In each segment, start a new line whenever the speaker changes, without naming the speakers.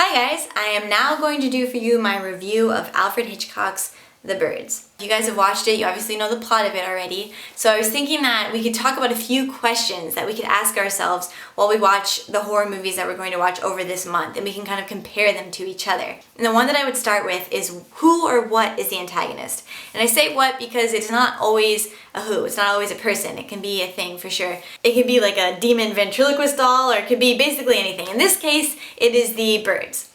Hi guys, I am now going to do for you my review of Alfred Hitchcock's The Birds. If you guys have watched it, you obviously know the plot of it already. So I was thinking that we could talk about a few questions that we could ask ourselves while we watch the horror movies that we're going to watch over this month, and we can kind of compare them to each other. And the one that I would start with is who or what is the antagonist? And I say what because it's not always a who, it's not always a person, it can be a thing for sure. It can be like a demon ventriloquist doll, or it could be basically anything. In this case, it is the birds.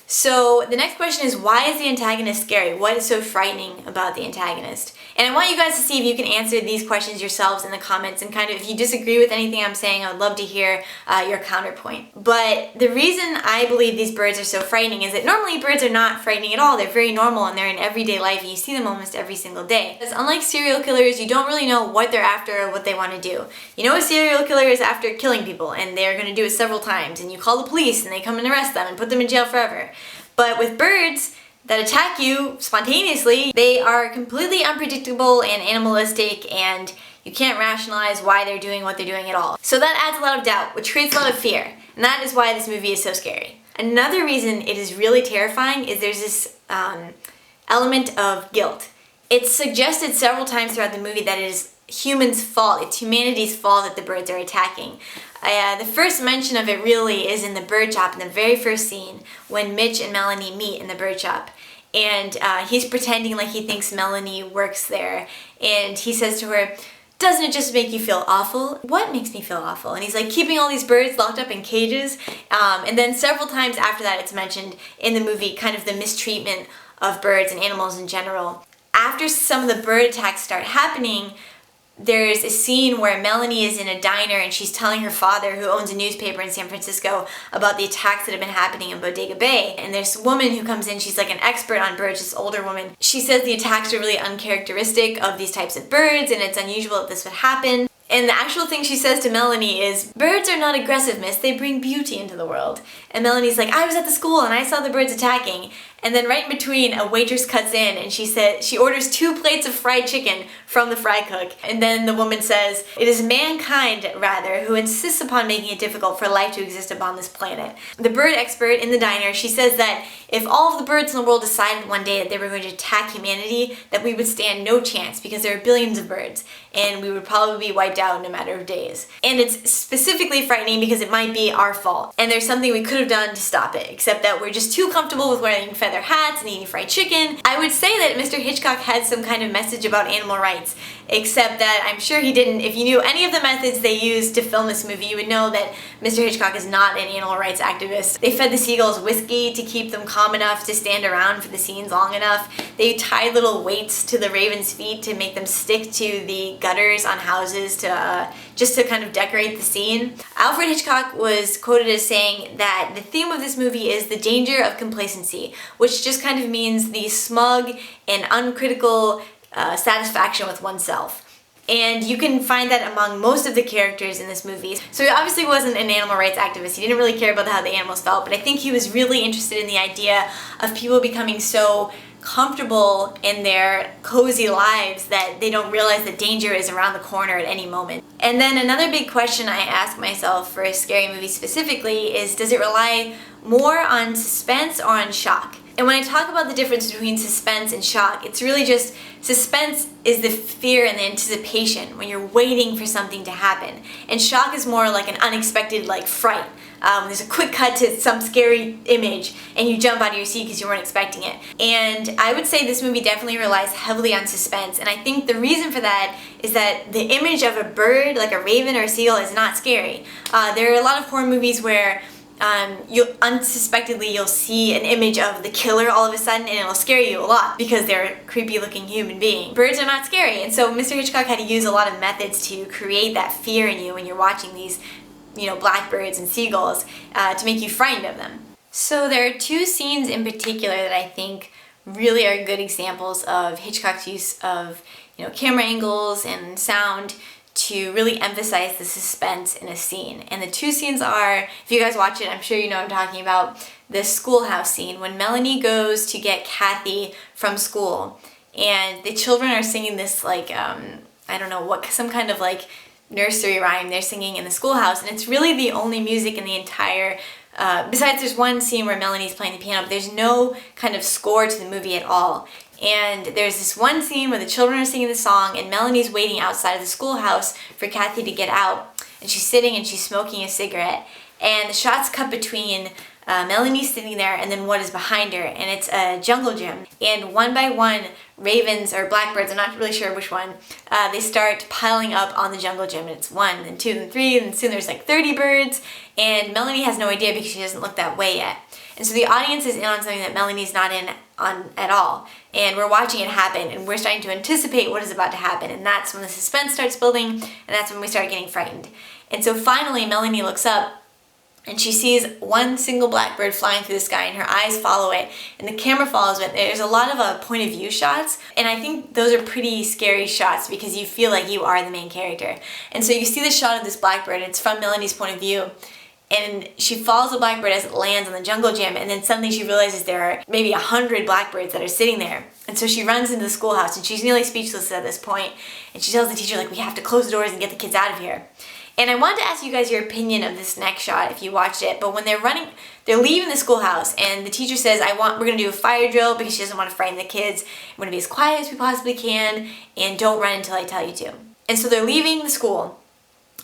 So the next question is, why is the antagonist scary? What is so frightening about the antagonist? And I want you guys to see if you can answer these questions yourselves in the comments, and kind of if you disagree with anything I'm saying, I would love to hear your counterpoint. But the reason I believe these birds are so frightening is that normally birds are not frightening at all. They're very normal and they're in everyday life and you see them almost every single day. Because unlike serial killers, you don't really know what they're after or what they want to do. You know a serial killer is after killing people and they're going to do it several times, and you call the police and they come and arrest them and put them in jail forever. But with birds that attack you spontaneously, they are completely unpredictable and animalistic, and you can't rationalize why they're doing what they're doing at all. So that adds a lot of doubt, which creates a lot of fear. And that is why this movie is so scary. Another reason it is really terrifying is there's this element of guilt. It's suggested several times throughout the movie that it is humans' fault, it's humanity's fault that the birds are attacking. The first mention of it really is in the bird shop, in the very first scene, when Mitch and Melanie meet in the bird shop. And he's pretending like he thinks Melanie works there. And he says to her, "Doesn't it just make you feel awful?" "What makes me feel awful?" And he's like, keeping all these birds locked up in cages. And then several times after that it's mentioned in the movie, kind of the mistreatment of birds and animals in general. After some of the bird attacks start happening, there's a scene where Melanie is in a diner and she's telling her father, who owns a newspaper in San Francisco, about the attacks that have been happening in Bodega Bay. And there's a woman who comes in, she's like an expert on birds, this older woman. She says the attacks are really uncharacteristic of these types of birds and it's unusual that this would happen. And the actual thing she says to Melanie is, "Birds are not aggressive, miss, they bring beauty into the world." And Melanie's like, "I was at the school and I saw the birds attacking." And then right in between, a waitress cuts in and she orders 2 plates of fried chicken from the fry cook. And then the woman says, "It is mankind, rather, who insists upon making it difficult for life to exist upon this planet." The bird expert in the diner, she says that if all of the birds in the world decided one day that they were going to attack humanity, that we would stand no chance because there are billions of birds and we would probably be wiped out in a matter of days. And it's specifically frightening because it might be our fault. And there's something we could have done to stop it, except that we're just too comfortable with wearing feather hats and eating fried chicken. I would say that Mr. Hitchcock had some kind of message about animal rights, except that I'm sure he didn't. If you knew any of the methods they used to film this movie, you would know that Mr. Hitchcock is not an animal rights activist. They fed the seagulls whiskey to keep them calm enough to stand around for the scenes long enough. They tied little weights to the ravens' feet to make them stick to the gutters on houses to just to kind of decorate the scene. Alfred Hitchcock was quoted as saying that the theme of this movie is the danger of complacency, which just kind of means the smug and uncritical satisfaction with oneself. And you can find that among most of the characters in this movie. So he obviously wasn't an animal rights activist. He didn't really care about how the animals felt, but I think he was really interested in the idea of people becoming so comfortable in their cozy lives that they don't realize that danger is around the corner at any moment. And then another big question I ask myself for a scary movie specifically is, does it rely more on suspense or on shock? And when I talk about the difference between suspense and shock, it's really just, suspense is the fear and the anticipation when you're waiting for something to happen. And shock is more like an unexpected fright. There's a quick cut to some scary image and you jump out of your seat because you weren't expecting it. And I would say this movie definitely relies heavily on suspense, and I think the reason for that is that the image of a bird, like a raven or a seagull, is not scary. There are a lot of horror movies where you'll see an image of the killer all of a sudden and it'll scare you a lot because they're a creepy looking human being. Birds are not scary, and so Mr. Hitchcock had to use a lot of methods to create that fear in you when you're watching these blackbirds and seagulls to make you frightened of them. So there are 2 scenes in particular that I think really are good examples of Hitchcock's use of camera angles and sound to really emphasize the suspense in a scene. And the 2 scenes are, if you guys watch it, I'm sure you know what I'm talking about, the schoolhouse scene when Melanie goes to get Kathy from school and the children are singing this I don't know what, some kind of nursery rhyme they're singing in the schoolhouse, and it's really the only music in the entire besides there's one scene where Melanie's playing the piano, but there's no kind of score to the movie at all. And there's this one scene where the children are singing the song and Melanie's waiting outside of the schoolhouse for Kathy to get out. And she's sitting and she's smoking a cigarette. And the shots cut between Melanie sitting there and then what is behind her, and it's a jungle gym. And one by one, ravens or blackbirds, I'm not really sure which one, they start piling up on the jungle gym. And it's 1, then 2, then 3, and soon there's like 30 birds. And Melanie has no idea because she doesn't look that way yet. And so the audience is in on something that Melanie's not in on at all. And we're watching it happen, and we're starting to anticipate what is about to happen. And that's when the suspense starts building, and that's when we start getting frightened. And so finally, Melanie looks up, and she sees one single blackbird flying through the sky, and her eyes follow it, and the camera follows it. There's a lot of point of view shots, and I think those are pretty scary shots because you feel like you are the main character. And so you see the shot of this blackbird, and it's from Melanie's point of view, and she follows the blackbird as it lands on the jungle gym, and then suddenly she realizes there are maybe 100 blackbirds that are sitting there. And so she runs into the schoolhouse, and she's nearly speechless at this point, and she tells the teacher, like, we have to close the doors and get the kids out of here. And I wanted to ask you guys your opinion of this next shot if you watched it. But when they're leaving the schoolhouse, and the teacher says, we're going to do a fire drill because she doesn't want to frighten the kids. We're going to be as quiet as we possibly can, and don't run until I tell you to. And so they're leaving the school.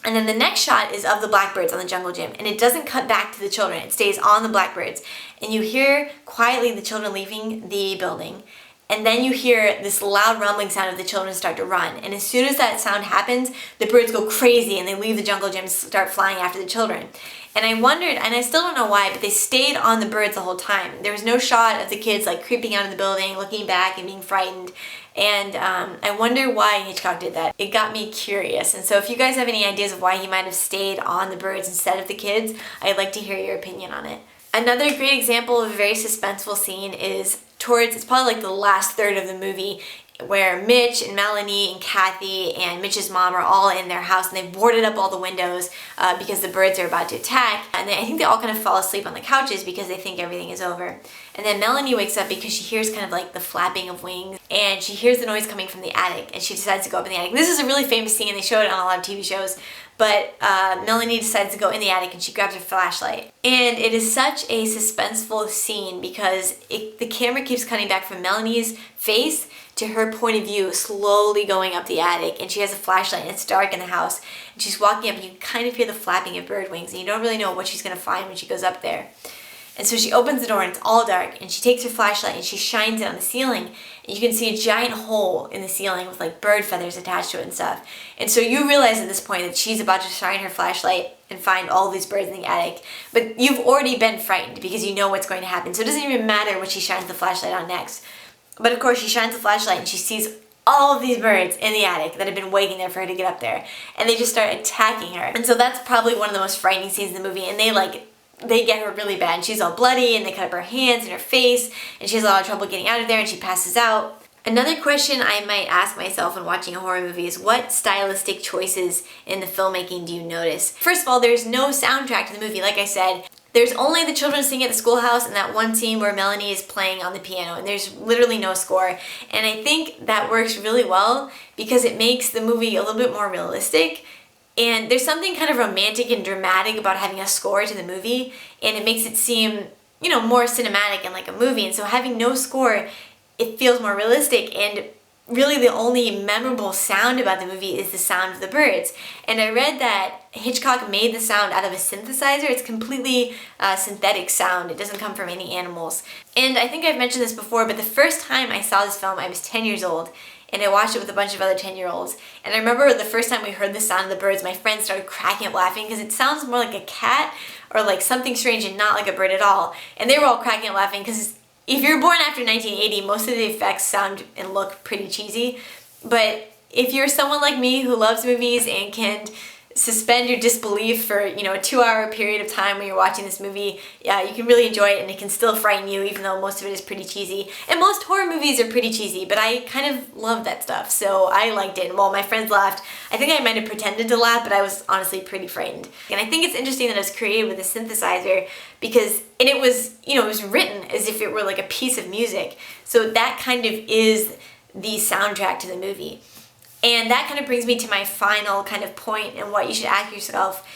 And then the next shot is of the blackbirds on the jungle gym. And it doesn't cut back to the children. It stays on the blackbirds. And you hear quietly the children leaving the building. And then you hear this loud rumbling sound of the children start to run. And as soon as that sound happens, the birds go crazy and they leave the jungle gym and start flying after the children. And I wondered, and I still don't know why, but they stayed on the birds the whole time. There was no shot of the kids like creeping out of the building, looking back and being frightened. And I wonder why Hitchcock did that. It got me curious. And so if you guys have any ideas of why he might have stayed on the birds instead of the kids, I'd like to hear your opinion on it. Another great example of a very suspenseful scene is it's probably like the last third of the movie, where Mitch and Melanie and Kathy and Mitch's mom are all in their house, and they've boarded up all the windows because the birds are about to attack. And I think they all kind of fall asleep on the couches because they think everything is over. And then Melanie wakes up because she hears kind of like the flapping of wings, and she hears the noise coming from the attic, and she decides to go up in the attic. This is a really famous scene, they show it on a lot of TV shows. But Melanie decides to go in the attic, and she grabs her flashlight. And it is such a suspenseful scene because the camera keeps cutting back from Melanie's face to her point of view, slowly going up the attic. And she has a flashlight, and it's dark in the house. And she's walking up, and you kind of hear the flapping of bird wings, and you don't really know what she's going to find when she goes up there. And so she opens the door, and it's all dark, and she takes her flashlight and she shines it on the ceiling, and you can see a giant hole in the ceiling with like bird feathers attached to it and stuff. And so you realize at this point that she's about to shine her flashlight and find all these birds in the attic, but you've already been frightened because you know what's going to happen. So it doesn't even matter what she shines the flashlight on next. But of course she shines the flashlight and she sees all of these birds in the attic that have been waiting there for her to get up there, and they just start attacking her. And so that's probably one of the most frightening scenes in the movie, and they get her really bad, and she's all bloody, and they cut up her hands and her face, and she has a lot of trouble getting out of there, and she passes out. Another question I might ask myself when watching a horror movie is, what stylistic choices in the filmmaking do you notice? First of all, there's no soundtrack to the movie. Like I said, there's only the children singing at the schoolhouse and that one scene where Melanie is playing on the piano, and there's literally no score. And I think that works really well because it makes the movie a little bit more realistic. And there's something kind of romantic and dramatic about having a score to the movie, and it makes it seem, more cinematic and like a movie. And so having no score, it feels more realistic, and really the only memorable sound about the movie is the sound of the birds. And I read that Hitchcock made the sound out of a synthesizer. It's completely synthetic sound. It doesn't come from any animals. And I think I've mentioned this before, but the first time I saw this film, I was 10 years old. And I watched it with a bunch of other 10-year-olds. And I remember the first time we heard the sound of the birds, my friends started cracking up laughing because it sounds more like a cat or like something strange and not like a bird at all. And they were all cracking up laughing because if you're born after 1980, most of the effects sound and look pretty cheesy. But if you're someone like me who loves movies and can suspend your disbelief for, a 2-hour period of time when you're watching this movie, yeah, you can really enjoy it, and it can still frighten you even though most of it is pretty cheesy. And most horror movies are pretty cheesy, but I kind of love that stuff, so I liked it. And while my friends laughed, I think I might have pretended to laugh, but I was honestly pretty frightened. And I think it's interesting that it was created with a synthesizer because, and it was, it was written as if it were like a piece of music. So that kind of is the soundtrack to the movie. And that kind of brings me to my final kind of point and what you should ask yourself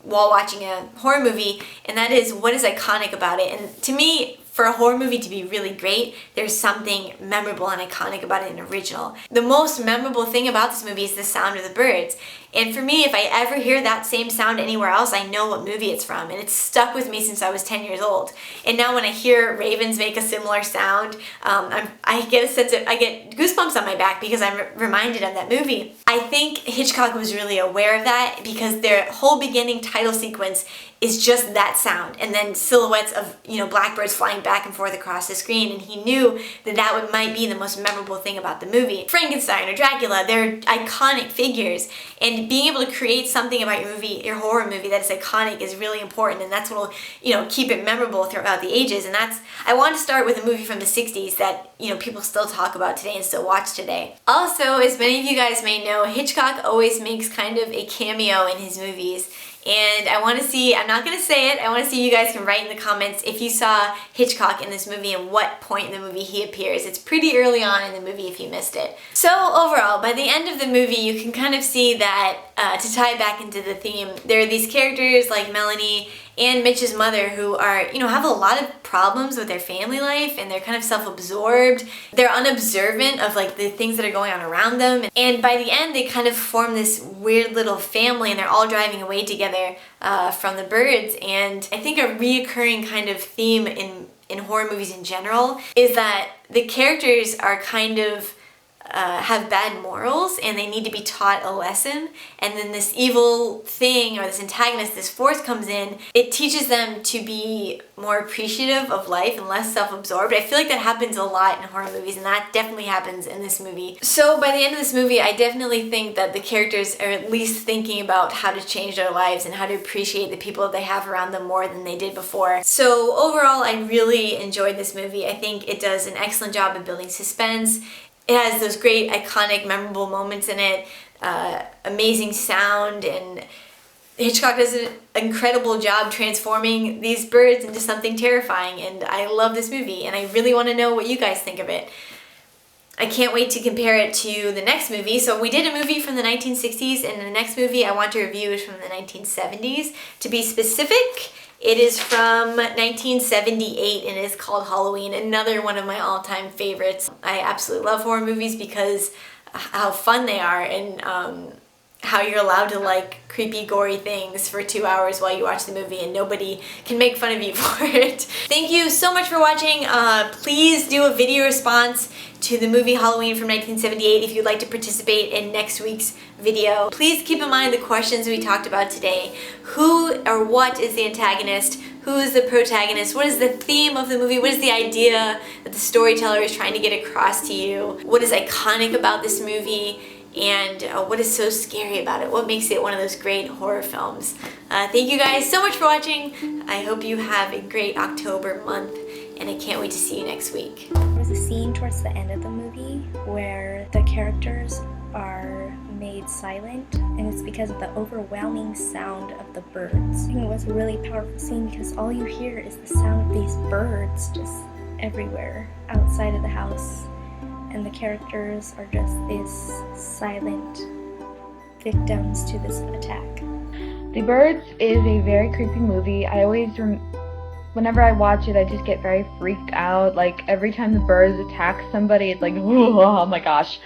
while watching a horror movie, and that is, what is iconic about it? And to me, for a horror movie to be really great, there's something memorable and iconic about it and original. The most memorable thing about this movie is the sound of the birds. And for me, if I ever hear that same sound anywhere else, I know what movie it's from. And it's stuck with me since I was 10 years old. And now when I hear ravens make a similar sound, I get goosebumps on my back because I'm reminded of that movie. I think Hitchcock was really aware of that because their whole beginning title sequence is just that sound, and then silhouettes of, blackbirds flying back and forth across the screen, and he knew that might be the most memorable thing about the movie. Frankenstein or Dracula, they're iconic figures, and being able to create something about your horror movie that is iconic is really important, and that's what will, keep it memorable throughout the ages. And I want to start with a movie from the 60s that, people still talk about today and still watch today. Also, as many of you guys may know, Hitchcock always makes kind of a cameo in his movies. And I want to see, I'm not going to say it, I want to see you guys can write in the comments if you saw Hitchcock in this movie and what point in the movie he appears. It's pretty early on in the movie if you missed it. So overall, by the end of the movie, you can kind of see that, to tie back into the theme, there are these characters like Melanie and Mitch's mother who are, have a lot of problems with their family life, and they're kind of self-absorbed. They're unobservant of the things that are going on around them. And by the end, they kind of form this weird little family, and they're all driving away together from the birds. And I think a reoccurring kind of theme in horror movies in general is that the characters are kind of have bad morals, and they need to be taught a lesson, and then this evil thing or this antagonist, this force comes in. It teaches them to be more appreciative of life and less self-absorbed. I feel like that happens a lot in horror movies, and that definitely happens in this movie. So by the end of this movie, I definitely think that the characters are at least thinking about how to change their lives and how to appreciate the people that they have around them more than they did before. So overall, I really enjoyed this movie. I think it does an excellent job of building suspense. It has those great, iconic, memorable moments in it, amazing sound, and Hitchcock does an incredible job transforming these birds into something terrifying, and I love this movie, and I really want to know what you guys think of it. I can't wait to compare it to the next movie. So we did a movie from the 1960s, and the next movie I want to review is from the 1970s. To be specific, it is from 1978 and it is called Halloween, another one of my all-time favorites. I absolutely love horror movies because how fun they are, and how you're allowed to like creepy, gory things for 2 hours while you watch the movie and nobody can make fun of you for it. Thank you so much for watching. Please do a video response to the movie Halloween from 1978 if you'd like to participate in next week's video. Please keep in mind the questions we talked about today. Who or what is the antagonist? Who is the protagonist? What is the theme of the movie? What is the idea that the storyteller is trying to get across to you? What is iconic about this movie? And what is so scary about it? What makes it one of those great horror films? Thank you guys so much for watching. I hope you have a great October month, and I can't wait to see you next week.
There's a scene towards the end of the movie where the characters are made silent, and it's because of the overwhelming sound of the birds. I think it was a really powerful scene because all you hear is the sound of these birds just everywhere outside of the house. And the characters are just these silent victims to this attack.
The Birds is a very creepy movie. I always, whenever I watch it, I just get very freaked out. Like every time the birds attack somebody, it's like, oh my gosh.